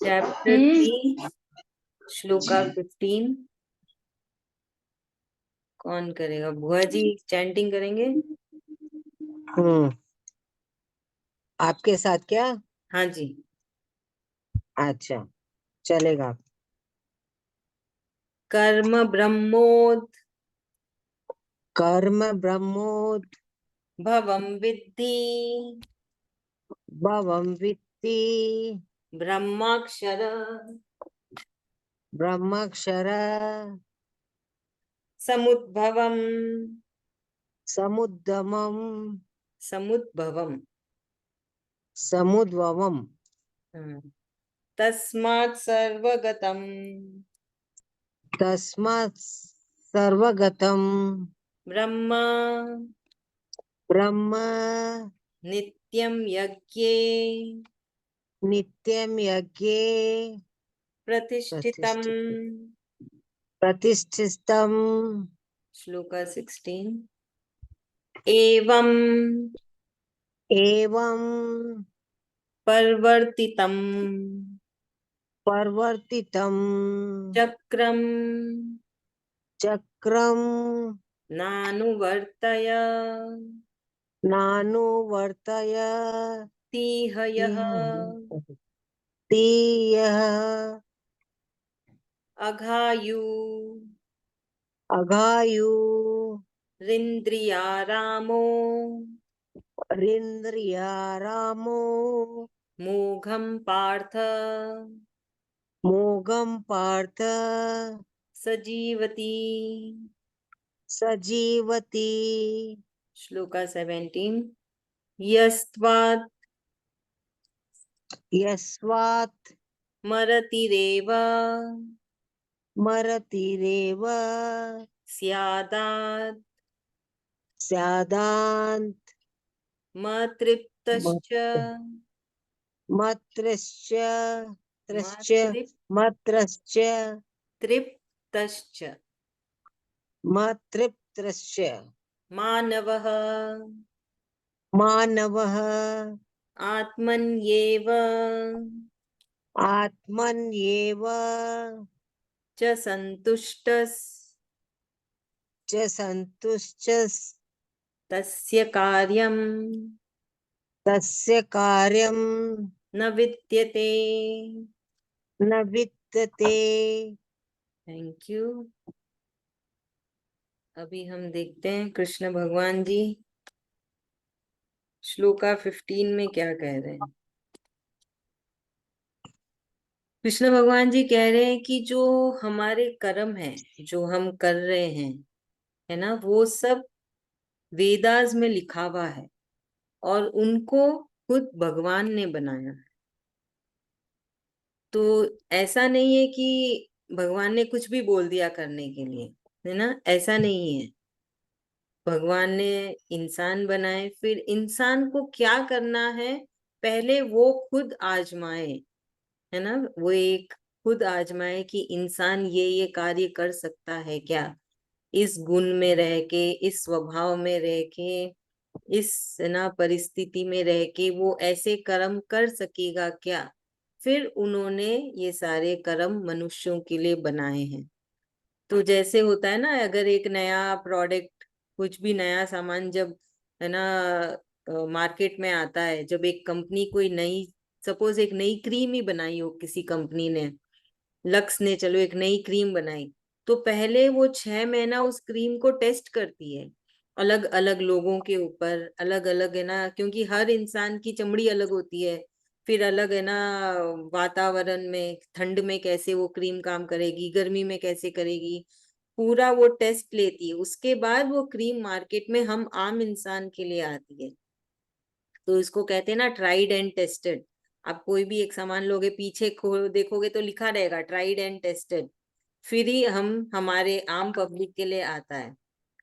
Chapter 3 shloka 15 कौन करेगा? बुआ जी चैंटिंग करेंगे। आपके साथ क्या? हाँ जी। अच्छा, चलेगा। कर्म ब्रह्मोद कर्म ब्रह्मोद भवम विद्धि भवम वित्ति ब्रह्माक्षर ब्रह्माक्षर समुद्भवम समुद्गमम समुद्भवम समुद्भवम तस्मात् सर्वगतम तस्मात् सर्वगतम ब्रह्म ब्रह्म नित्यं यज्ञे नित्यम यज्ञे प्रतिष्ठितम। प्रतिष्ठितम श्लोका 16 एवं एवं परिवर्तितम परिवर्तितम चक्रम चक्रम नानुवर्तय नानुवर्तय तिहयः तीयः अघायु अघायु रिन्द्रियारामो रिन्द्रियारामो मोघम पार्थ मोघम पार्थ सजीवति। सजीवति। श्लोका 17 यस्त्वात् यस्वात् मरतिरेव मरतिरेव स्यादात् स्यादान्त मतृप्तश्च मत्रश्च त्रश्च मतृप् मत्रश्च तृप्तश्च मतृप्तश्च मानवः मानवः आत्मन्येव आत्मन्येव च सन्तुष्टस् च सन्तुष्टः तस्य कार्यं तस्य कार्यं न विद्यते। न विद्यते। Thank you. अभी हम देखते हैं कृष्ण भगवान जी श्लोका 15 में क्या कह रहे हैं। कृष्ण भगवान जी कह रहे हैं कि जो हमारे कर्म है, जो हम कर रहे हैं, है ना, वो सब वेदास में लिखा हुआ है और उनको खुद भगवान ने बनाया है। तो ऐसा नहीं है कि भगवान ने कुछ भी बोल दिया करने के लिए, है ना, ऐसा नहीं है। भगवान ने इंसान बनाए, फिर इंसान को क्या करना है पहले वो खुद आजमाए, है ना, वो एक खुद आजमाए कि इंसान ये कार्य कर सकता है क्या, इस गुण में रह के, इस स्वभाव में रह के, इस ना परिस्थिति में रह के वो ऐसे कर्म कर सकेगा क्या। फिर उन्होंने ये सारे कर्म मनुष्यों के लिए बनाए हैं। तो जैसे होता है ना, अगर एक नया प्रोडक्ट, कुछ भी नया सामान जब, है ना, मार्केट में आता है, जब एक कंपनी कोई नई, सपोज एक नई क्रीम ही बनाई हो किसी कंपनी ने, लक्स ने चलो एक नई क्रीम बनाई, तो पहले वो 6 महीना उस क्रीम को टेस्ट करती है अलग अलग लोगों के ऊपर, अलग अलग, है ना, क्योंकि हर इंसान की चमड़ी अलग होती है। फिर अलग, है ना, वातावरण में ठंड में कैसे वो क्रीम काम करेगी, गर्मी में कैसे करेगी, पूरा वो टेस्ट लेती है। उसके बाद वो क्रीम मार्केट में हम आम इंसान के लिए आती है। तो इसको कहते हैं ना ट्राइड एंड टेस्टेड। आप कोई भी एक सामान लोगे, पीछे देखोगे तो लिखा रहेगा ट्राइड एंड टेस्टेड, फिर ही हम हमारे आम पब्लिक के लिए आता है।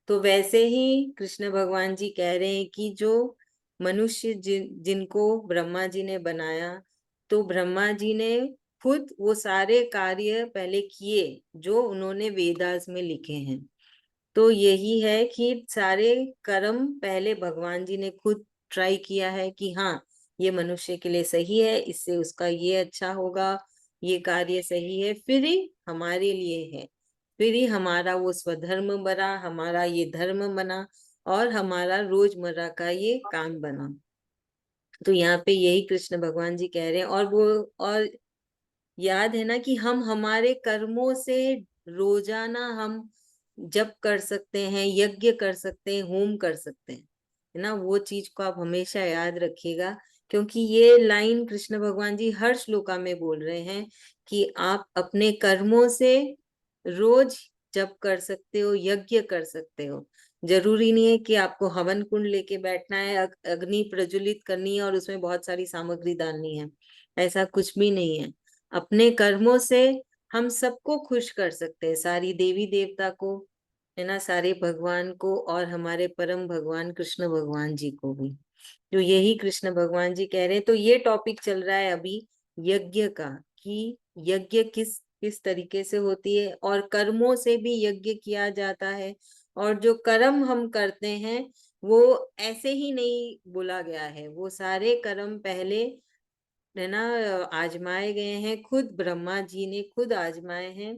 तो वैसे ही कृष्ण भगवान जी कह रहे हैं कि जो मनुष्य जिनको ब्रह्मा जी ने बनाया, तो ब्रह्मा जी ने खुद वो सारे कार्य पहले किए जो उन्होंने वेदास में लिखे हैं। तो यही है कि सारे कर्म पहले भगवान जी ने खुद ट्राई किया है कि हाँ ये मनुष्य के लिए सही है, इससे उसका ये अच्छा होगा, ये कार्य सही है, फिर ही हमारे लिए है, फिर ही हमारा वो स्वधर्म बना, हमारा ये धर्म बना, और हमारा रोजमर्रा का ये काम बना। तो यहाँ पे यही कृष्ण भगवान जी कह रहे हैं। और वो, और याद है ना कि हम हमारे कर्मों से रोजाना हम जप कर सकते हैं, यज्ञ कर सकते हैं, होम कर सकते हैं, है ना। वो चीज को आप हमेशा याद रखिएगा, क्योंकि ये लाइन कृष्ण भगवान जी हर श्लोका में बोल रहे हैं कि आप अपने कर्मों से रोज जप कर सकते हो, यज्ञ कर सकते हो। जरूरी नहीं है कि आपको हवन कुंड लेके बैठना है, अग्नि प्रज्वलित करनी है और उसमें बहुत सारी सामग्री डालनी है, ऐसा कुछ भी नहीं है। अपने कर्मों से हम सबको खुश कर सकते हैं, सारी देवी देवता को, है ना, सारे भगवान को, और हमारे परम भगवान कृष्ण भगवान जी को भी। तो यही कृष्ण भगवान जी कह रहे हैं। तो ये टॉपिक चल रहा है अभी यज्ञ का, कि यज्ञ किस किस तरीके से होती है, और कर्मों से भी यज्ञ किया जाता है। और जो कर्म हम करते हैं वो ऐसे ही नहीं बोला गया है, वो सारे कर्म पहले, है ना, आजमाए गए हैं, खुद ब्रह्मा जी ने खुद आजमाए हैं।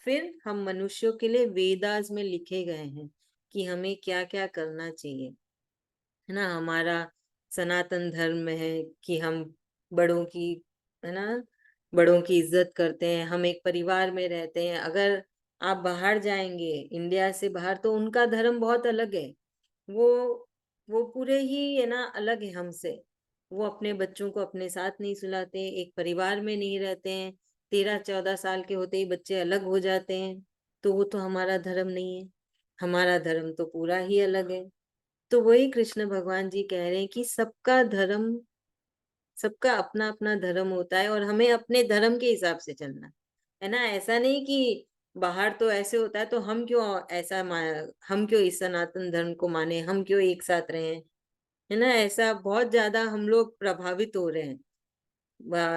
फिर हम मनुष्यों के लिए वेदास में लिखे गए हैं कि हमें क्या क्या करना चाहिए, है ना। हमारा सनातन धर्म है कि हम बड़ों की, है ना, बड़ों की इज्जत करते हैं, हम एक परिवार में रहते हैं। अगर आप बाहर जाएंगे इंडिया से बाहर, तो उनका धर्म बहुत अलग है। वो वो पूरे ही, है ना, अलग है हमसे। वो अपने बच्चों को अपने साथ नहीं सुलाते, एक परिवार में नहीं रहते हैं, 13-14 साल के होते ही बच्चे अलग हो जाते हैं। तो वो तो हमारा धर्म नहीं है, हमारा धर्म तो पूरा ही अलग है। तो वही कृष्ण भगवान जी कह रहे हैं कि सबका धर्म, सबका अपना अपना धर्म होता है, और हमें अपने धर्म के हिसाब से चलना है ना। ऐसा नहीं कि बाहर तो ऐसे होता है तो हम क्यों ऐसा हम क्यों इस सनातन धर्म को माने, हम क्यों एक साथ रहें, है ना। ऐसा बहुत ज्यादा हम लोग प्रभावित हो रहे हैं,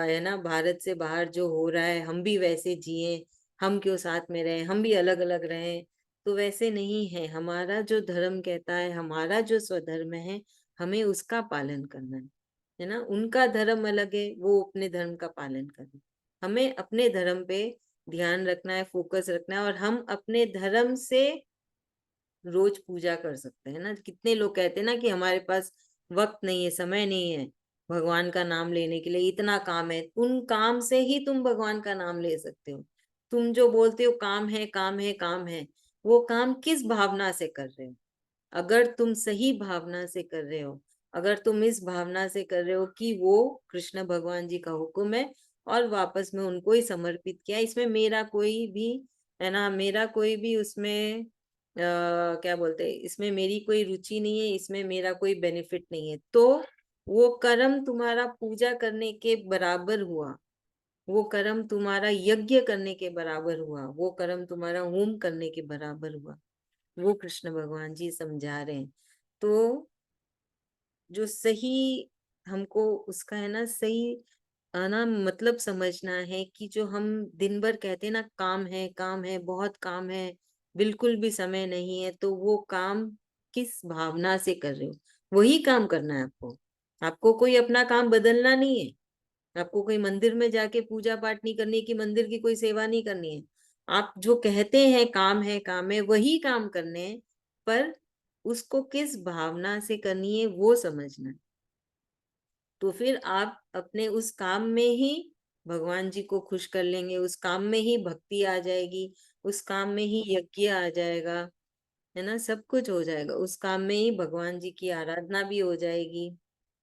है ना, भारत से बाहर जो हो रहा है, हम भी वैसे जिए, हम क्यों साथ में रहें, हम भी अलग अलग रहें। तो वैसे नहीं है, हमारा जो धर्म कहता है, हमारा जो स्वधर्म है, हमें उसका पालन करना है ना। उनका धर्म अलग है, वो अपने धर्म का पालन करें, हमें अपने धर्म पे ध्यान रखना है, फोकस रखना है। और हम अपने धर्म से रोज पूजा कर सकते हैं ना। कितने लोग कहते हैं ना कि हमारे पास वक्त नहीं है, समय नहीं है भगवान का नाम लेने के लिए, इतना काम है। उन काम से ही तुम भगवान का नाम ले सकते हो। तुम जो बोलते हो काम है, काम है, काम है, वो काम किस भावना से कर रहे हो? अगर तुम सही भावना से कर रहे हो, अगर तुम इस भावना से कर रहे हो कि वो कृष्ण भगवान जी का हुक्म है और वापस में उनको ही समर्पित किया, इसमें मेरा कोई भी, है ना, मेरा कोई भी उसमें क्या बोलते हैं, इसमें मेरी कोई रुचि नहीं है, इसमें मेरा कोई बेनिफिट नहीं है, तो वो कर्म तुम्हारा पूजा करने के बराबर हुआ, वो कर्म तुम्हारा यज्ञ करने के बराबर हुआ, वो कर्म तुम्हारा होम करने के बराबर हुआ। वो कृष्ण भगवान जी समझा रहे हैं। तो जो सही हमको उसका, है ना, सही, है ना, मतलब समझना है कि जो हम दिन भर कहते हैं ना काम है, काम है, बहुत काम है, बिल्कुल भी समय नहीं है, तो वो काम किस भावना से कर रहे हो, वही काम करना है आपको। आपको कोई अपना काम बदलना नहीं है, आपको कोई मंदिर में जाके पूजा पाठ नहीं करनी, कि मंदिर की कोई सेवा नहीं करनी है। आप जो कहते हैं काम है, काम है, वही काम करने हैं, पर उसको किस भावना से करनी है वो समझना है। तो फिर आप अपने उस काम में ही भगवान जी को खुश कर लेंगे, उस काम में ही भक्ति आ जाएगी, उस काम में ही यज्ञ आ जाएगा, है ना, सब कुछ हो जाएगा उस काम में ही, भगवान जी की आराधना भी हो जाएगी,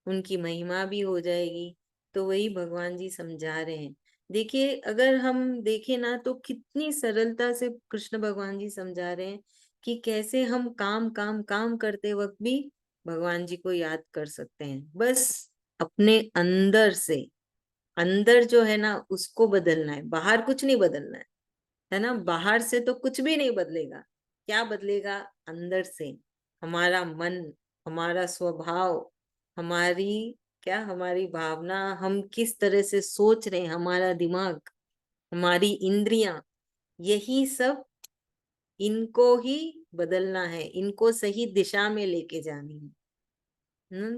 उनकी महिमा भी हो जाएगी। तो वही भगवान जी समझा रहे हैं। देखिए, अगर हम देखें ना तो कितनी सरलता से कृष्ण भगवान जी समझा रहे हैं कि कैसे हम काम काम काम करते वक्त भी भगवान जी को याद कर सकते हैं, बस अपने अंदर से। अंदर जो है ना उसको बदलना है, बाहर कुछ नहीं बदलना है ना। बाहर से तो कुछ भी नहीं बदलेगा, क्या बदलेगा? अंदर से हमारा मन, हमारा स्वभाव, हमारी, क्या, हमारी भावना, हम किस तरह से सोच रहे हैं, हमारा दिमाग, हमारी इंद्रियां, यही सब, इनको ही बदलना है, इनको सही दिशा में लेके जानी है।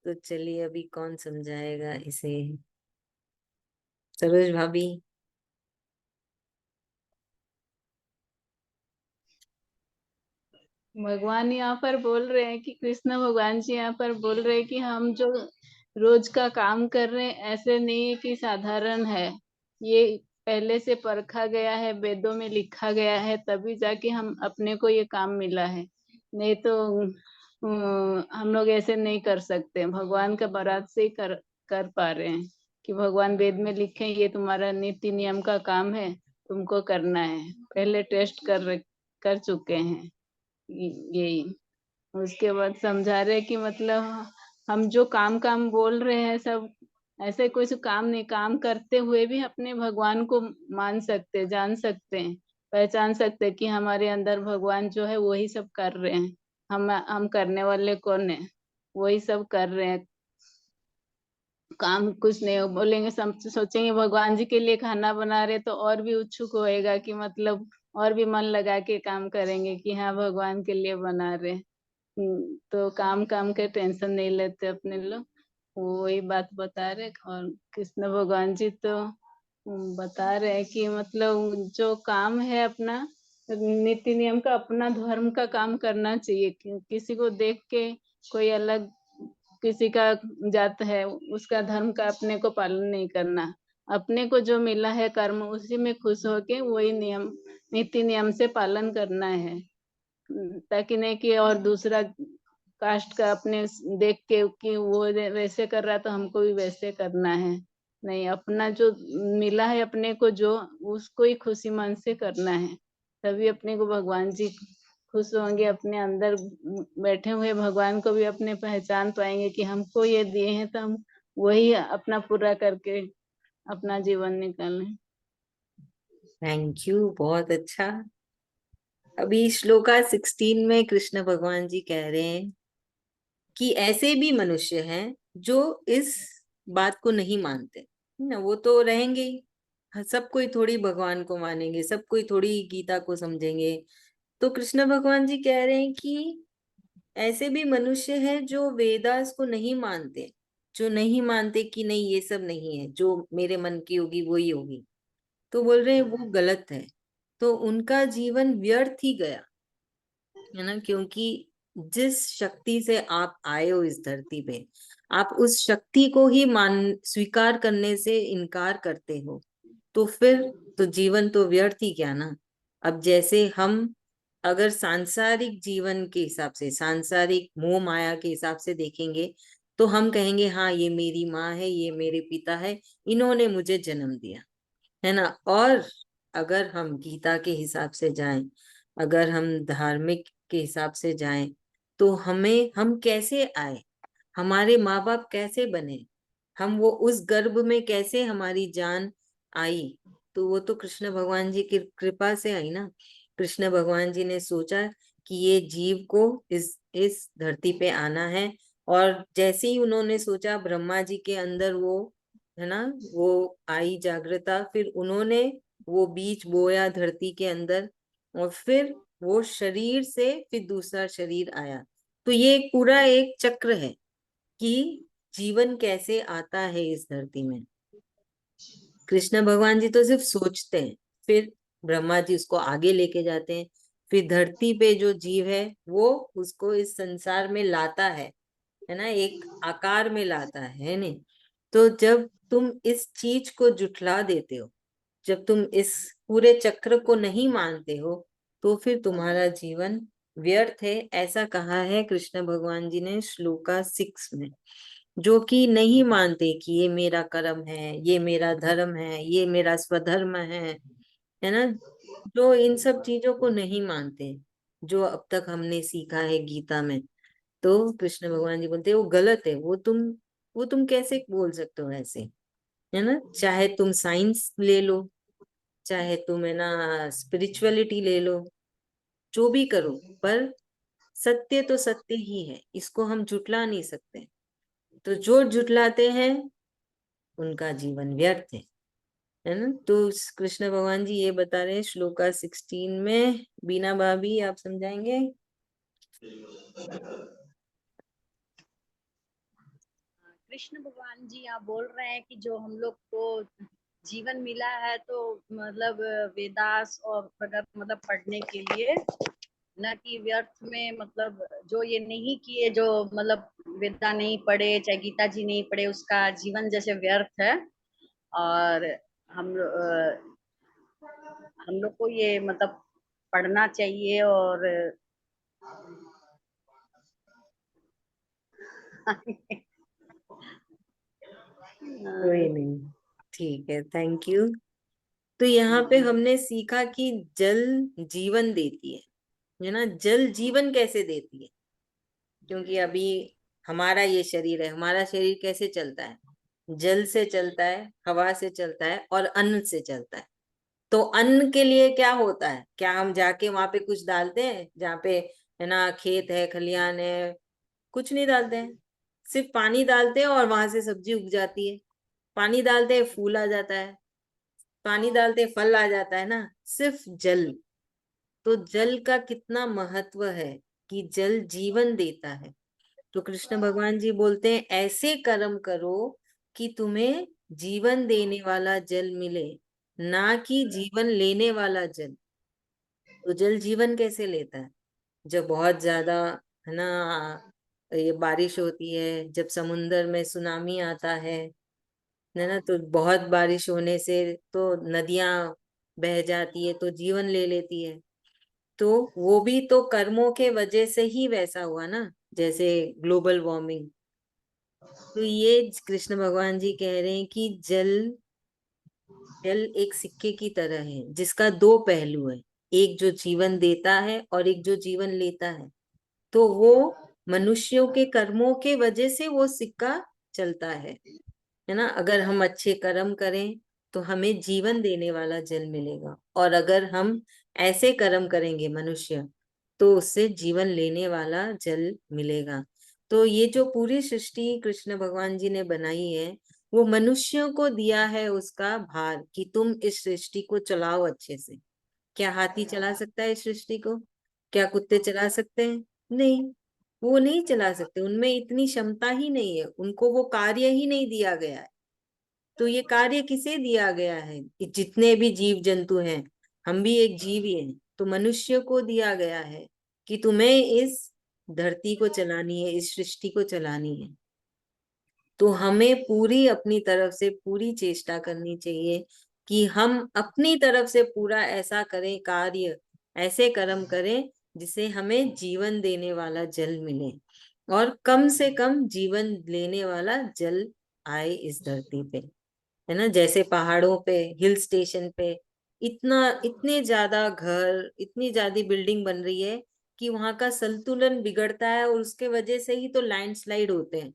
तो चलिए अभी कौन समझाएगा इसे। सरोज भाभी। भगवान यहाँ पर बोल रहे हैं कि कृष्ण भगवान जी यहाँ पर बोल रहे हैं कि हम जो रोज का काम कर रहे हैं ऐसे नहीं है कि साधारण है। ये पहले से परखा गया है, वेदों में लिखा गया है, तभी जाके हम अपने को ये काम मिला है। नहीं तो हम लोग ऐसे नहीं कर सकते। भगवान का बारात से ही कर पा रहे हैं कि भगवान वेद में लिखे ये तुम्हारा नीति नियम का काम है, तुमको करना है। पहले टेस्ट कर चुके हैं। यही उसके बाद समझा रहे कि मतलब हम जो काम काम बोल रहे हैं सब ऐसे कोई काम नहीं, काम करते हुए भी अपने भगवान को मान सकते, जान सकते हैं, पहचान सकते हैं कि हमारे अंदर भगवान जो है वही सब कर रहे हैं। हम करने वाले कौन है, वही सब कर रहे हैं। काम कुछ नहीं बोलेंगे, सब सोचेंगे भगवान जी के लिए खाना बना रहे तो और भी उत्सुक होएगा कि मतलब और भी मन लगा के काम करेंगे कि हाँ भगवान के लिए बना रहे हैं। तो काम काम के टेंशन नहीं लेते अपने लोग। वही बात बता रहे। और कृष्ण भगवान जी तो बता रहे हैं कि मतलब जो काम है अपना नीति नियम का, अपना धर्म का काम करना चाहिए। किसी को देख के कोई अलग किसी का जात है उसका धर्म का अपने को पालन नहीं करना। अपने को जो मिला है कर्म उसी में खुश होके वही नियम नीति नियम से पालन करना है। ताकि नहीं कि और दूसरा कास्ट का अपने देख के कि वो वैसे कर रहा तो हमको भी वैसे करना है। नहीं, अपना जो मिला है अपने को जो उसको ही खुशी मन से करना है। तभी अपने को भगवान जी खुश होंगे। अपने अंदर बैठे हुए भगवान को भी अपने पहचान पाएंगे कि हमको ये दिए हैं तो हम वही अपना पूरा करके अपना जीवन निकालें। थैंक यू, बहुत अच्छा। अभी श्लोका 16 में कृष्ण भगवान जी कह रहे हैं कि ऐसे भी मनुष्य हैं जो इस बात को नहीं मानते ना, वो तो रहेंगे ही। सब कोई थोड़ी भगवान को मानेंगे, सब कोई थोड़ी गीता को समझेंगे। तो कृष्ण भगवान जी कह रहे हैं कि ऐसे भी मनुष्य हैं जो वेदास को नहीं मानते, जो नहीं मानते कि नहीं ये सब नहीं है, जो मेरे मन की होगी वही होगी। तो बोल रहे हैं वो गलत है। तो उनका जीवन व्यर्थ ही गया, है ना। क्योंकि जिस शक्ति से आप आए हो इस धरती पे, आप उस शक्ति को ही मान स्वीकार करने से इनकार करते हो, तो फिर तो जीवन तो व्यर्थ ही क्या ना। अब जैसे हम अगर सांसारिक जीवन के हिसाब से, सांसारिक मोह माया के हिसाब से देखेंगे, तो हम कहेंगे हाँ ये मेरी माँ है, ये मेरे पिता है, इन्होंने मुझे जन्म दिया, है ना। और अगर हम गीता के हिसाब से जाएं, अगर हम धार्मिक के हिसाब से जाएं, तो हम कैसे आए, हमारे माँ बाप कैसे बने, हम वो उस गर्भ में कैसे हमारी जान आई, तो वो तो कृष्ण भगवान जी की कृपा से आई ना। कृष्ण भगवान जी ने सोचा कि ये जीव को इस धरती पे आना है। और जैसे ही उन्होंने सोचा, ब्रह्मा जी के अंदर वो, है ना, वो आई जागृता, फिर उन्होंने वो बीज बोया धरती के अंदर, और फिर वो शरीर से फिर दूसरा शरीर आया। तो ये एक पूरा एक चक्र है कि जीवन कैसे आता है इस धरती में। कृष्ण भगवान जी तो सिर्फ सोचते हैं, फिर ब्रह्मा जी उसको आगे लेके जाते हैं, फिर धरती पे जो जीव है वो उसको इस संसार में लाता है ना, एक आकार में लाता है नहीं। तो जब तुम इस चीज को जुठला देते हो, जब तुम इस पूरे चक्र को नहीं मानते हो, तो फिर तुम्हारा जीवन व्यर्थ है, ऐसा कहा है कृष्ण भगवान जी ने श्लोका 6 में। जो कि नहीं मानते कि ये मेरा कर्म है, ये मेरा धर्म है, ये मेरा स्वधर्म है ना। जो इन सब चीजों को नहीं मानते, जो अब तक हमने सीखा है गीता में, तो कृष्ण भगवान जी बोलते हैं वो गलत है। वो तुम कैसे बोल सकते हो ऐसे, है ना। चाहे तुम साइंस ले लो, चाहे तुम है ना स्पिरिचुअलिटी ले लो, जो भी करो, पर सत्य तो सत्य ही है, इसको हम झुटला नहीं सकते। तो जो झुटलाते हैं उनका जीवन व्यर्थ है ना। तो कृष्ण भगवान जी ये बता रहे हैं श्लोका 16 में। बीना भाभी आप समझाएंगे। कृष्ण भगवान जी यहाँ बोल रहे हैं कि जो हम लोग को जीवन मिला है तो मतलब वेदास और मतलब पढ़ने के लिए, न कि व्यर्थ में, मतलब जो ये नहीं किए, जो मतलब वेदा नहीं पढ़े चाहे गीता जी नहीं पढ़े, उसका जीवन जैसे व्यर्थ है। और हम हम लोग को ये मतलब पढ़ना चाहिए। और कोई नहीं, ठीक है, थैंक यू। तो यहाँ पे हमने सीखा कि जल जीवन देती है ना। जल जीवन कैसे देती है? क्योंकि अभी हमारा ये शरीर है, हमारा शरीर कैसे चलता है? जल से चलता है, हवा से चलता है और अन्न से चलता है। तो अन्न के लिए क्या होता है? क्या हम जाके वहां पे कुछ डालते हैं? जहाँ पे है ना खेत है, खलियान है, कुछ नहीं डालते हैं। सिर्फ पानी डालते हैं और वहां से सब्जी उग जाती है। पानी डालते हैं, फूल आ जाता है। पानी डालते हैं, फल आ जाता है ना। सिर्फ जल। तो जल का कितना महत्व है कि जल जीवन देता है। तो कृष्ण भगवान जी बोलते हैं ऐसे कर्म करो कि तुम्हें जीवन देने वाला जल मिले, ना कि जीवन लेने वाला जल। तो जल जीवन कैसे लेता है? जब बहुत ज्यादा है ना ये बारिश होती है, जब समुन्दर में सुनामी आता है ना, तो बहुत बारिश होने से तो नदियां बह जाती है, तो जीवन ले लेती है। तो वो भी तो कर्मों के वजह से ही वैसा हुआ ना, जैसे ग्लोबल वार्मिंग। तो ये कृष्ण भगवान जी कह रहे हैं कि जल जल एक सिक्के की तरह है जिसका दो पहलू है। एक जो जीवन देता है और एक जो जीवन लेता है। तो वो मनुष्यों के कर्मों के वजह से वो सिक्का चलता है ना। अगर हम अच्छे कर्म करें तो हमें जीवन देने वाला जल मिलेगा, और अगर हम ऐसे कर्म करेंगे मनुष्य, तो उससे जीवन लेने वाला जल मिलेगा। तो ये जो पूरी सृष्टि कृष्ण भगवान जी ने बनाई है, वो मनुष्यों को दिया है उसका भार कि तुम इस सृष्टि को चलाओ अच्छे से। क्या हाथी चला सकता है इस सृष्टि को? क्या कुत्ते चला सकते हैं? नहीं, वो नहीं चला सकते। उनमें इतनी क्षमता ही नहीं है, उनको वो कार्य ही नहीं दिया गया है। तो ये कार्य किसे दिया गया है? जितने भी जीव जंतु हैं, हम भी एक जीव ही हैं, तो मनुष्य को दिया गया है कि तुम्हें इस धरती को चलानी है, इस सृष्टि को चलानी है। तो हमें पूरी अपनी तरफ से पूरी चेष्टा करनी चाहिए कि हम अपनी तरफ से पूरा ऐसा करें कार्य, ऐसे कर्म करें जिसे हमें जीवन देने वाला जल मिले, और कम से कम जीवन लेने वाला जल आए इस धरती पे, है ना। जैसे पहाड़ों पे, हिल स्टेशन पे इतने ज्यादा घर, इतनी ज्यादा बिल्डिंग बन रही है कि वहां का संतुलन बिगड़ता है, और उसके वजह से ही तो लैंडस्लाइड होते हैं।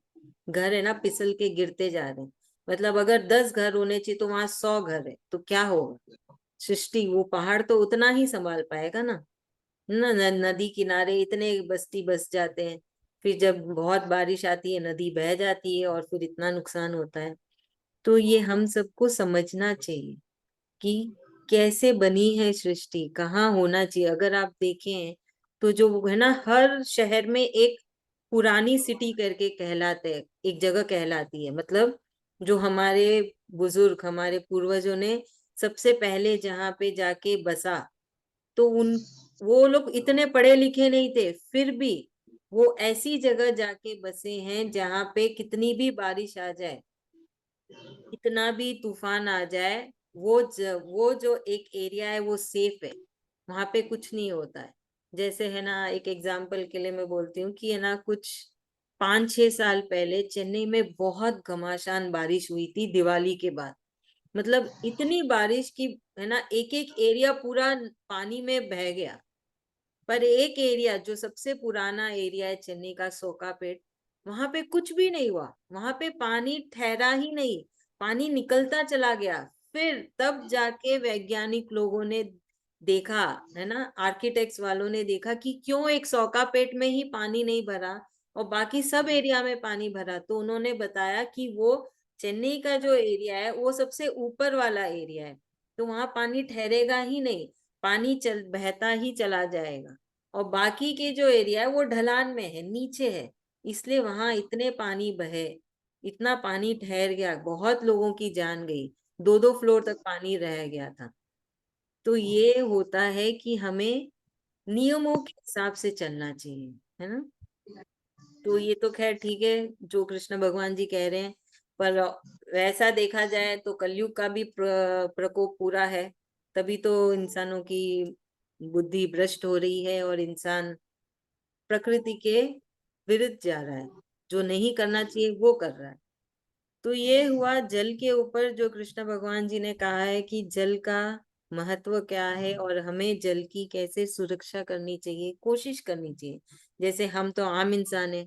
घर है ना फिसल के गिरते जा रहे हैं। मतलब अगर 10 घर होने चाहिए तो वहां 100 घर है, तो क्या होगा? सृष्टि, वो पहाड़ तो उतना ही संभाल पाएगा ना। नदी किनारे इतने बस्ती बस जाते हैं, फिर जब बहुत बारिश आती है नदी बह जाती है और फिर इतना नुकसान होता है। तो ये हम सबको समझना चाहिए कि कैसे बनी है सृष्टि, कहाँ होना चाहिए। अगर आप देखें तो जो है ना, हर शहर में एक पुरानी सिटी करके कहलाते है, एक जगह कहलाती है। मतलब जो हमारे बुजुर्ग, हमारे पूर्वजों ने सबसे पहले जहाँ पे जाके बसा, तो उन वो लोग इतने पढ़े लिखे नहीं थे, फिर भी वो ऐसी जगह जाके बसे हैं जहाँ पे कितनी भी बारिश आ जाए, कितना भी तूफान आ जाए, वो जो एक एरिया है वो सेफ है। वहां पे कुछ नहीं होता है। जैसे है ना, एक एग्जाम्पल के लिए मैं बोलती हूँ कि है ना, कुछ 5-6 साल पहले चेन्नई में बहुत घमासान बारिश हुई थी दिवाली के बाद। मतलब इतनी बारिश की, है ना, एक एक एरिया पूरा पानी में बह गया। पर एक एरिया जो सबसे पुराना एरिया है चेन्नई का, सोकापेट, वहां पे कुछ भी नहीं हुआ। वहां पे पानी ठहरा ही नहीं, पानी निकलता चला गया। फिर तब जाके वैज्ञानिक लोगों ने देखा, है ना, आर्किटेक्ट्स वालों ने देखा कि क्यों एक सोकापेट में ही पानी नहीं भरा और बाकी सब एरिया में पानी भरा। तो उन्होंने बताया कि वो चेन्नई का जो एरिया है वो सबसे ऊपर वाला एरिया है, तो वहां पानी ठहरेगा ही नहीं, पानी चल बहता ही चला जाएगा। और बाकी के जो एरिया है वो ढलान में है, नीचे है, इसलिए वहां इतने पानी बहे। इतना पानी ठहर गया, बहुत लोगों की जान गई, 2-2 फ्लोर तक पानी रह गया था। तो ये होता है कि हमें नियमों के हिसाब से चलना चाहिए, है ना। तो ये तो खैर ठीक है जो कृष्ण भगवान जी कह रहे हैं, पर वैसा देखा जाए तो कलयुग का भी प्रकोप पूरा है, तभी तो इंसानों की बुद्धि भ्रष्ट हो रही है और इंसान प्रकृति के विरुद्ध जा रहा है, जो नहीं करना चाहिए वो कर रहा है। तो ये हुआ जल के ऊपर जो कृष्ण भगवान जी ने कहा है कि जल का महत्व क्या है और हमें जल की कैसे सुरक्षा करनी चाहिए, कोशिश करनी चाहिए। जैसे हम तो आम इंसान हैं,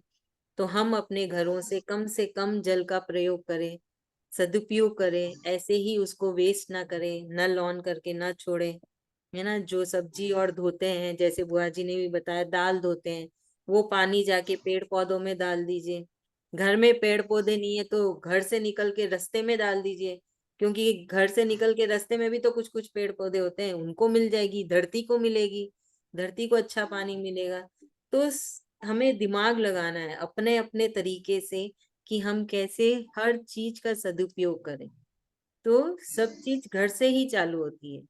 तो हम अपने घरों से कम जल का प्रयोग करें, सदुपयोग करें, ऐसे ही उसको वेस्ट ना करें, नल ऑन करके ना छोड़ें, है ना। जो सब्जी और धोते हैं, जैसे बुआ जी ने भी बताया दाल धोते हैं, वो पानी जाके पेड़ पौधों में डाल दीजिए। घर में पेड़ पौधे नहीं है तो घर से निकल के रास्ते में डाल दीजिए, क्योंकि घर से निकल के रास्ते में भी तो कुछ कुछ पेड़ पौधे होते हैं, उनको मिल जाएगी, धरती को मिलेगी, धरती को अच्छा पानी मिलेगा। तो हमें दिमाग लगाना है अपने अपने तरीके से कि हम कैसे हर चीज का सदुपयोग करें। तो सब चीज घर से ही चालू होती है।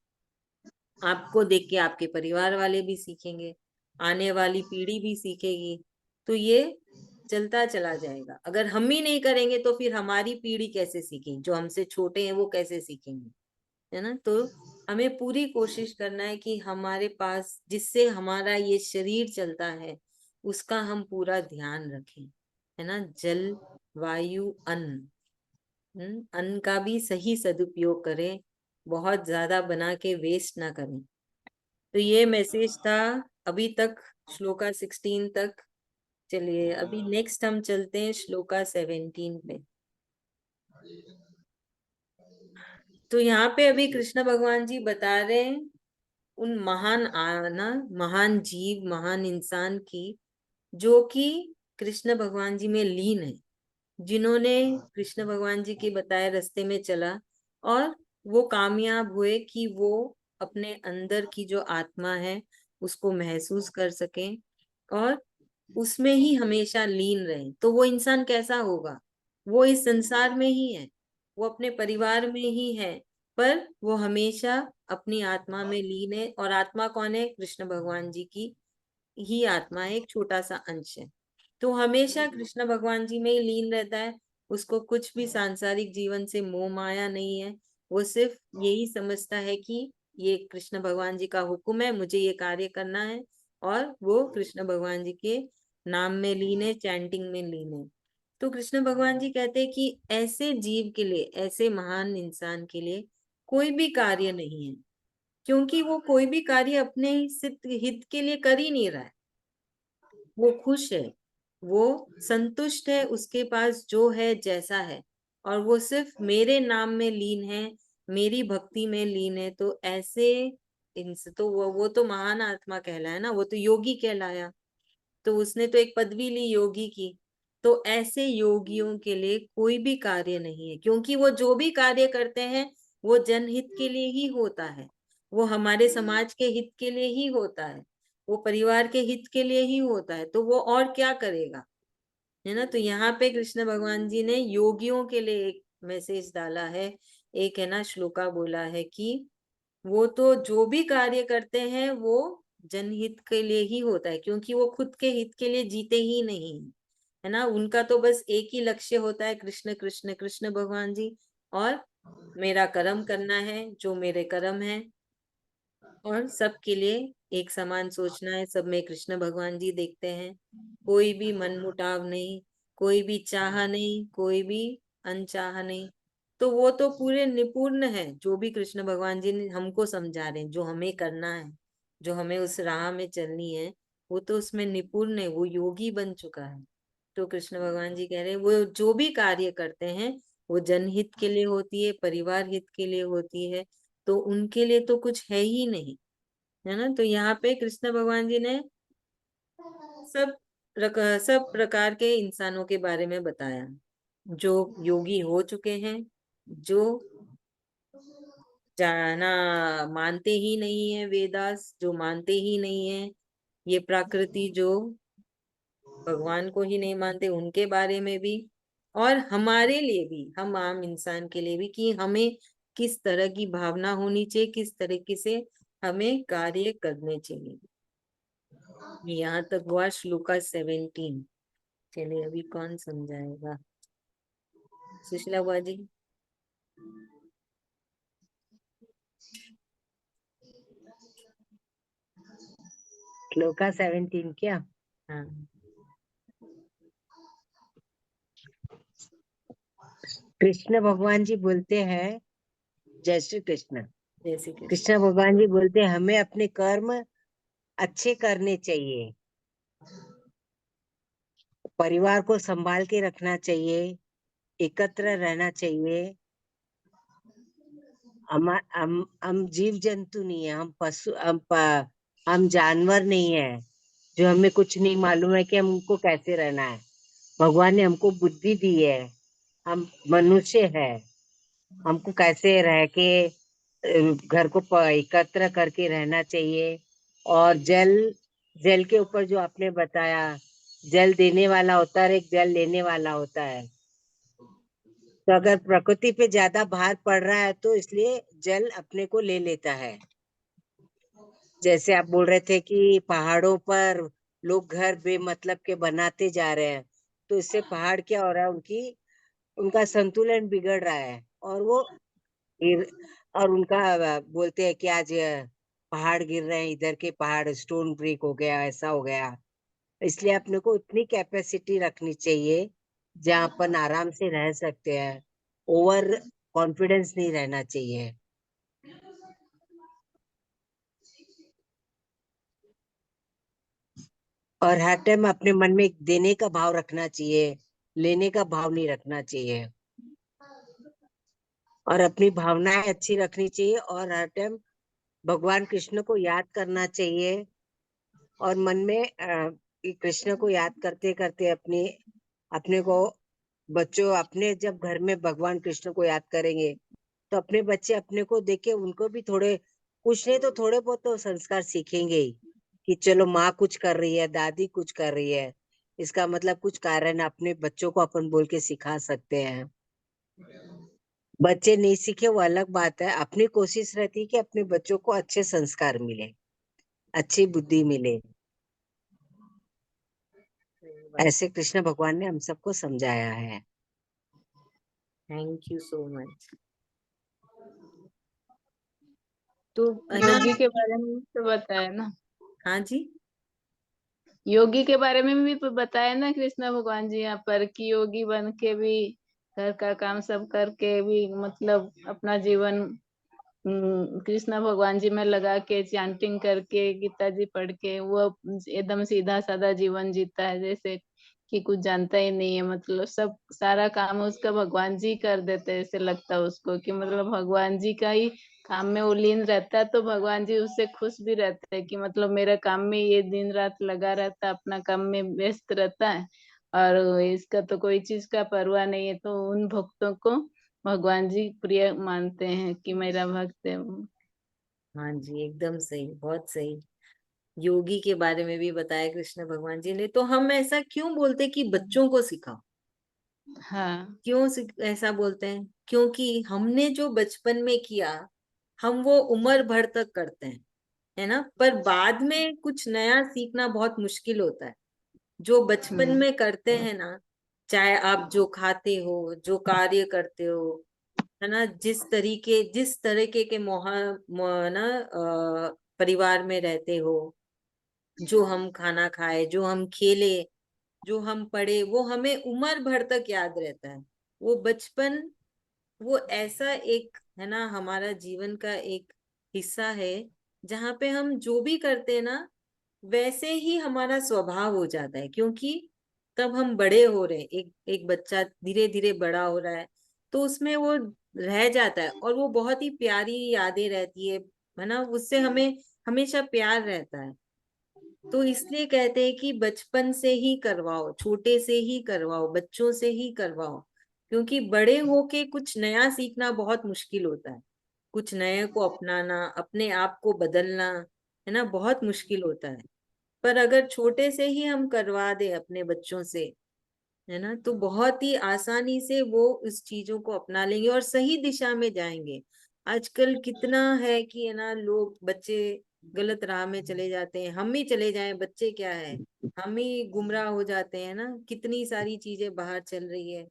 आपको देख के आपके परिवार वाले भी सीखेंगे, आने वाली पीढ़ी भी सीखेगी, तो ये चलता चला जाएगा। अगर हम ही नहीं करेंगे तो फिर हमारी पीढ़ी कैसे सीखेगी, जो हमसे छोटे हैं वो कैसे सीखेंगे, है ना। तो हमें पूरी कोशिश करना है कि हमारे पास जिससे हमारा ये शरीर चलता है उसका हम पूरा ध्यान रखें, है ना। जल, वायु, अन्न, अन्न का भी सही सदुपयोग करें, बहुत ज्यादा बना के वेस्ट ना करें। तो ये मैसेज था अभी तक, श्लोका 16 तक। चलिए अभी नेक्स्ट हम चलते हैं श्लोका 17 पे। तो यहाँ पे अभी कृष्ण भगवान जी बता रहे हैं उन महान आना, महान जीव, महान इंसान की, जो कि कृष्ण भगवान जी में लीन है, जिन्होंने कृष्ण भगवान जी के बताए रास्ते में चला और वो कामयाब हुए कि वो अपने अंदर की जो आत्मा है उसको महसूस कर सकें और उसमें ही हमेशा लीन रहे। तो वो इंसान कैसा होगा, वो इस संसार में ही है, वो अपने परिवार में ही है, पर वो हमेशा अपनी आत्मा में लीन है। और आत्मा कौन है, कृष्ण भगवान जी की ही आत्मा है, एक छोटा सा अंश है। तो हमेशा कृष्ण भगवान जी में ही लीन रहता है, उसको कुछ भी सांसारिक जीवन से मोह माया नहीं है। वो सिर्फ यही समझता है कि ये कृष्ण भगवान जी का हुक्म है, मुझे ये कार्य करना है, और वो कृष्ण भगवान जी के नाम में लीन है, चैंटिंग में लीन है। तो कृष्ण भगवान जी कहते हैं कि ऐसे जीव के लिए, ऐसे महान इंसान के लिए कोई भी कार्य नहीं है, क्योंकि वो कोई भी कार्य अपने हित के लिए कर ही नहीं रहा है। वो खुश है, वो संतुष्ट है, उसके पास जो है जैसा है, और वो सिर्फ मेरे नाम में लीन है, मेरी भक्ति में लीन है। तो ऐसे इनसे तो वो तो महान आत्मा कहलाया ना, वो तो योगी कहलाया, तो उसने तो एक पदवी ली योगी की। तो ऐसे योगियों के लिए कोई भी कार्य नहीं है, क्योंकि वो जो भी कार्य करते हैं वो जनहित के लिए ही होता है, वो हमारे समाज के हित के लिए ही होता है, वो परिवार के हित के लिए ही होता है। तो वो और क्या करेगा, है ना। तो यहाँ पे कृष्ण भगवान जी ने योगियों के लिए एक मैसेज डाला है, एक है ना श्लोका बोला है कि वो तो जो भी कार्य करते हैं वो जनहित के लिए ही होता है, क्योंकि वो खुद के हित के लिए जीते ही नहीं, है ना। उनका तो बस एक ही लक्ष्य होता है, कृष्ण कृष्ण कृष्ण भगवान जी, और मेरा कर्म करना है, जो मेरे कर्म है, और सबके लिए एक समान सोचना है, सब में कृष्ण भगवान जी देखते हैं। कोई भी मनमुटाव नहीं, कोई भी चाह नहीं, कोई भी अनचाह नहीं। तो वो तो पूरे निपुण है, जो भी कृष्ण भगवान जी ने हमको समझा रहे हैं, जो हमें करना है, जो हमें उस राह में चलनी है, वो तो उसमें निपुण है, वो योगी बन चुका है। तो कृष्ण भगवान जी कह रहे हैं वो जो भी कार्य करते हैं वो जनहित के लिए होती है, परिवार हित के लिए होती है, तो उनके लिए तो कुछ है ही नहीं, है ना। तो यहाँ पे कृष्ण भगवान जी ने सब सब प्रकार के इंसानों के बारे में बताया, जो योगी हो चुके हैं, जो जाना मानते ही नहीं है वेदास, जो मानते ही नहीं है ये प्रकृति, जो भगवान को ही नहीं मानते, उनके बारे में भी, और हमारे लिए भी, हम आम इंसान के लिए भी, कि हमें किस तरह की भावना होनी चाहिए, किस तरीके से हमें कार्य करने चाहिए। यहाँ तक हुआ श्लोका 17। चलिए अभी कौन समझाएगा? सुशीला बुआ जी। श्लोका 17 क्या? हाँ, कृष्ण भगवान जी बोलते हैं, जय श्री कृष्ण। जैसे कि कृष्ण भगवान जी बोलते हैं हमें अपने कर्म अच्छे करने चाहिए, परिवार को संभाल के रखना चाहिए, एकत्र रहना चाहिए। हम जीव जंतु नहीं है, हम पशु, हम जानवर नहीं है जो हमें कुछ नहीं मालूम है कि हमको कैसे रहना है। भगवान ने हमको बुद्धि दी है, हम मनुष्य है, हमको कैसे रह के घर को एकत्र करके रहना चाहिए। और जल, जल के ऊपर जो आपने बताया, जल देने वाला होता है और एक जल लेने वाला होता है। तो अगर प्रकृति पे ज्यादा भार पड़ रहा है तो इसलिए जल अपने को ले लेता है। जैसे आप बोल रहे थे कि पहाड़ों पर लोग घर बेमतलब के बनाते जा रहे हैं, तो इससे पहाड़ क्या हो रहा है, उनका संतुलन बिगड़ रहा है। और वो गिर, और उनका बोलते हैं कि आज पहाड़ गिर रहे हैं, इधर के पहाड़ स्टोन ब्रेक हो गया, ऐसा हो गया। इसलिए अपने को उतनी कैपेसिटी रखनी चाहिए जहाँ अपन आराम से रह सकते हैं। ओवर कॉन्फिडेंस नहीं रहना चाहिए। और हर टाइम अपने मन में एक देने का भाव रखना चाहिए, लेने का भाव नहीं रखना चाहिए। और अपनी भावनाएं अच्छी रखनी चाहिए और हर टाइम भगवान कृष्ण को याद करना चाहिए। और मन में कि कृष्ण को याद करते करते अपने को, बच्चों अपने जब घर में भगवान कृष्ण को याद करेंगे तो अपने बच्चे अपने को देख के उनको भी थोड़े, कुछ नहीं तो थोड़े बहुत तो संस्कार सीखेंगे ही कि चलो माँ कुछ कर रही है, दादी कुछ कर रही है, इसका मतलब कुछ कारण अपने बच्चों को अपन बोल के सिखा सकते हैं। बच्चे नहीं सीखे वो अलग बात है, अपनी कोशिश रहती है कि अपने बच्चों को अच्छे संस्कार मिले, अच्छी बुद्धि मिले। ऐसे कृष्ण भगवान ने हम सबको समझाया है। Thank you so much. तो है ना। योगी के बारे में तो बताया ना, हाँ जी। योगी के बारे में भी तो बताया ना कृष्ण भगवान जी यहाँ पर, कि योगी बन के भी घर का काम सब करके भी मतलब अपना जीवन कृष्ण भगवान जी में लगा के चैंटिंग करके गीता जी पढ़ के वो एकदम सीधा साधा जीवन जीता है, जैसे कि कुछ जानता ही नहीं है। मतलब सब सारा काम उसका भगवान जी कर देते हैं, ऐसे लगता है उसको कि मतलब भगवान जी का ही काम में वो लीन रहता है, तो भगवान जी उससे खुश भी रहते हैं कि मतलब मेरा काम में ये दिन रात लगा रहता है, अपना काम में व्यस्त रहता है और इसका तो कोई चीज का परवाह नहीं है। तो उन भक्तों को भगवान जी प्रिय मानते हैं कि मेरा भक्त है वो। हाँ जी, एकदम सही, बहुत सही। योगी के बारे में भी बताया कृष्ण भगवान जी ने। तो हम ऐसा क्यों बोलते कि बच्चों को सिखाओ? हाँ। क्यों ऐसा बोलते हैं? क्योंकि हमने जो बचपन में किया, हम वो उम्र भर तक करते हैं, है ना। पर बाद में कुछ नया सीखना बहुत मुश्किल होता है। जो बचपन हम्म। में करते हैं ना, चाहे आप जो खाते हो, जो कार्य करते हो, है ना, जिस तरीके के ना परिवार में रहते हो, जो हम खाना खाए, जो हम खेले, जो हम पढ़े, वो हमें उम्र भर तक याद रहता है। वो बचपन, वो ऐसा एक, है ना, हमारा जीवन का एक हिस्सा है जहाँ पे हम जो भी करते हैं ना, वैसे ही हमारा स्वभाव हो जाता है। क्योंकि तब हम बड़े हो रहे हैं, एक एक बच्चा धीरे धीरे बड़ा हो रहा है, तो उसमें वो रह जाता है और वो बहुत ही प्यारी यादें रहती है ना, उससे हमें हमेशा प्यार रहता है। तो इसलिए कहते हैं कि बचपन से ही करवाओ, छोटे से ही करवाओ, बच्चों से ही करवाओ। क्योंकि बड़े होके कुछ नया सीखना बहुत मुश्किल होता है। कुछ नए को अपनाना, अपने आप को बदलना, है ना, बहुत मुश्किल होता है। पर अगर छोटे से ही हम करवा दे अपने बच्चों से, है ना। तो बहुत ही आसानी से वो इस चीजों को अपना लेंगे और सही दिशा में जाएंगे। आजकल कितना है कि है ना, लोग बच्चे गलत राह में चले जाते हैं। हम ही चले जाएं, बच्चे क्या है, हम ही गुमराह हो जाते हैं ना। कितनी सारी चीजें बाहर चल रही है।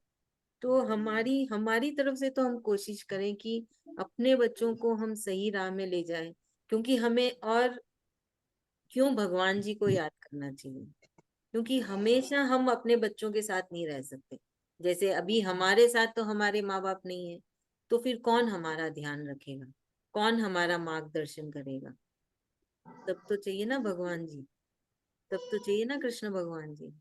तो हमारी हमारी तरफ से तो हम कोशिश करें कि अपने बच्चों को हम सही राह में ले जाएं। क्योंकि हमें और क्यों भगवान जी को याद करना चाहिए, क्योंकि हमेशा हम अपने बच्चों के साथ नहीं रह सकते। जैसे अभी हमारे साथ तो हमारे माँ बाप नहीं है, तो फिर कौन हमारा ध्यान रखेगा, कौन हमारा मार्गदर्शन करेगा। तब तो चाहिए ना भगवान जी, तब तो चाहिए ना कृष्ण भगवान जी।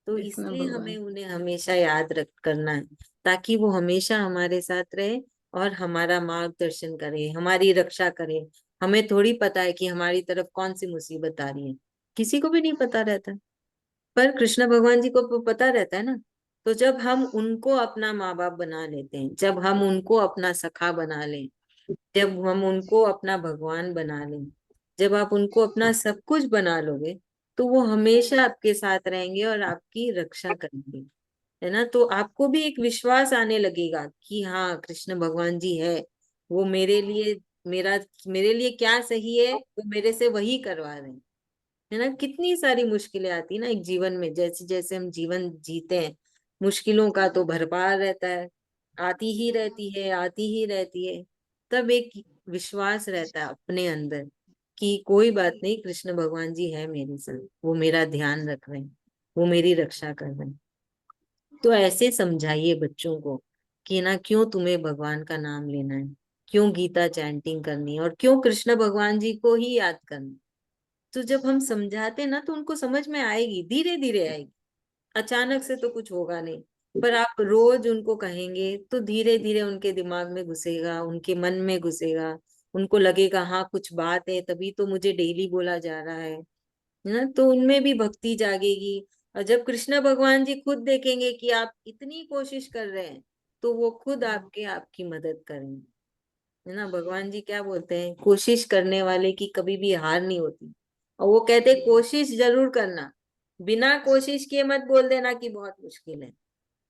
तो कृष्ण इसलिए हमें भगवान। उन्हें हमेशा याद रख करना है, ताकि वो हमेशा हमारे साथ रहे और हमारा मार्गदर्शन करे, हमारी रक्षा करे। हमें थोड़ी पता है कि हमारी तरफ कौन सी मुसीबत आ रही है, किसी को भी नहीं पता रहता। पर कृष्ण भगवान जी को पता रहता है ना। तो जब हम उनको अपना माँ बाप बना लेते हैं, जब हम उनको अपना सखा बना लें, जब हम उनको अपना भगवान बना लें, जब आप उनको अपना सब कुछ बना लोगे, तो वो हमेशा आपके साथ रहेंगे और आपकी रक्षा करेंगे, है ना। तो आपको भी एक विश्वास आने लगेगा कि हाँ, कृष्ण भगवान जी है, वो मेरे लिए, मेरा मेरे लिए क्या सही है वो मेरे से वही करवा रहे हैं, है ना। कितनी सारी मुश्किलें आती है ना एक जीवन में, जैसे जैसे हम जीवन जीते हैं, मुश्किलों का तो भरपार रहता है, आती ही रहती है, आती ही रहती है। तब एक विश्वास रहता है अपने अंदर कि कोई बात नहीं, कृष्ण भगवान जी है मेरे साथ, वो मेरा ध्यान रख रहे हैं, वो मेरी रक्षा कर रहे हैं। तो ऐसे समझाइए बच्चों को कि ना, क्यों तुम्हें भगवान का नाम लेना है, क्यों गीता चैंटिंग करनी है, और क्यों कृष्ण भगवान जी को ही याद करना। तो जब हम समझाते हैं ना, तो उनको समझ में आएगी, धीरे धीरे आएगी। अचानक से तो कुछ होगा नहीं, पर आप रोज उनको कहेंगे तो धीरे धीरे उनके दिमाग में घुसेगा, उनके मन में घुसेगा। उनको लगेगा हाँ, कुछ बात है, तभी तो मुझे डेली बोला जा रहा है ना। तो उनमें भी भक्ति जागेगी। और जब कृष्ण भगवान जी खुद देखेंगे कि आप इतनी कोशिश कर रहे हैं, तो वो खुद आपकी मदद करेंगे, है ना। भगवान जी क्या बोलते हैं, कोशिश करने वाले की कभी भी हार नहीं होती। और वो कहते कोशिश जरूर करना, बिना कोशिश किए मत बोल देना कि बहुत मुश्किल है।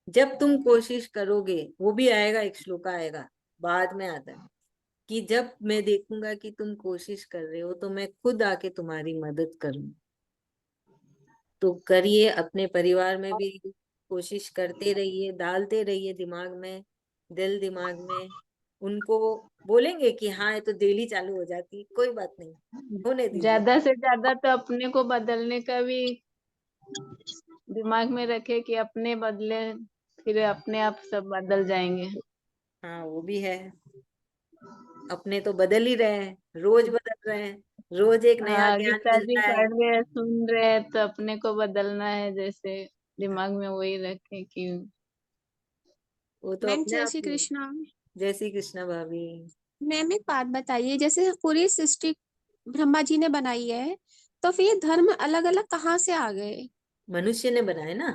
जब तुम कोशिश करोगे, वो भी आएगा, एक श्लोक आएगा बाद में आता है कि जब मैं देखूंगा कि तुम कोशिश कर रहे हो, तो मैं खुद आके तुम्हारी मदद करूं। तो करिए, अपने परिवार में भी कोशिश करते रहिए, डालते रहिए दिमाग में, दिल दिमाग में। उनको बोलेंगे कि हाँ, ये तो डेली चालू हो जाती, कोई बात नहीं, होने दीजिए। ज्यादा से ज्यादा तो अपने को बदलने का भी दिमाग में रखे कि अपने बदले, फिर अपने आप सब बदल जाएंगे। हाँ, वो भी है। अपने तो बदल ही रहे हैं, रोज बदल रहे हैं, रोज एक नया हाँ, ज्ञान गीता जी मिलता है। पढ़ रहे हैं, सुन रहे हैं, तो अपने को बदलना है। जैसे दिमाग में वही रखे कि वो तो मैम अपने जय आप श्री ही। कृष्णा। जय श्री कृष्ण भाभी। मैम एक बात बताइए, जैसे पूरी सृष्टि ब्रह्मा जी ने बनाई है, तो फिर ये धर्म अलग अलग कहाँ से आ गए? मनुष्य ने बनाए ना।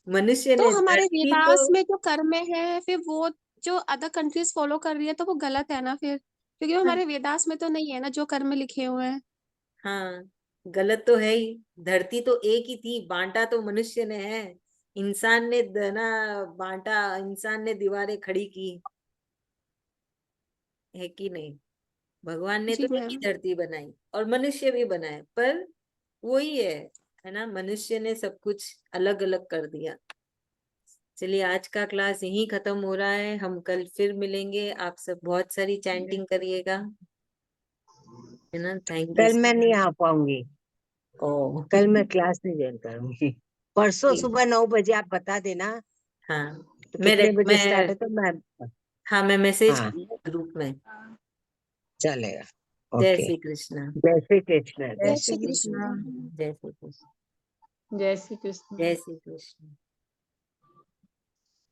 मनुष्य तो ने, हमारे धरती तो, वेदास में जो कर्म है, फिर वो जो अदर कंट्रीज फॉलो कर रही है, तो वो गलत है ना फिर? क्योंकि वो हमारे वेदास में तो नहीं है ना जो कर्म लिखे हुए हैं। हाँ, गलत तो है ही। धरती तो एक ही थी, बांटा तो मनुष्य ने है। इंसान ने ना बांटा, इंसान ने दीवारें खड़ी की, है कि नहीं। भगवान ने तो जी एक ही मैम। धरती बनाई और मनुष्य भी बनाए, पर वही है ना, मनुष्य ने सब कुछ अलग अलग कर दिया। चलिए, आज का क्लास यहीं खत्म हो रहा है, हम कल फिर मिलेंगे। आप सब बहुत सारी चैंटिंग करिएगा, है ना। Thank you. कल मैं नहीं आ पाऊंगी, ओ, कल मैं क्लास नहीं ज्वाइन करूंगी। परसों सुबह 9 बजे आप बता देना हाँ, तो कितने बजे स्टार्ट है, तो मैं। हाँ, मैं मैसेज हाँ, करूँगी ग्रुप में। चलेगा। जय ओके। श्री कृष्ण। जय श्री कृष्ण, जय जय जय श्री श्री श्री कृष्ण। कृष्णा। कृष्ण। जय श्री कृष्ण। जय श्री कृष्ण। जय श्री कृष्ण।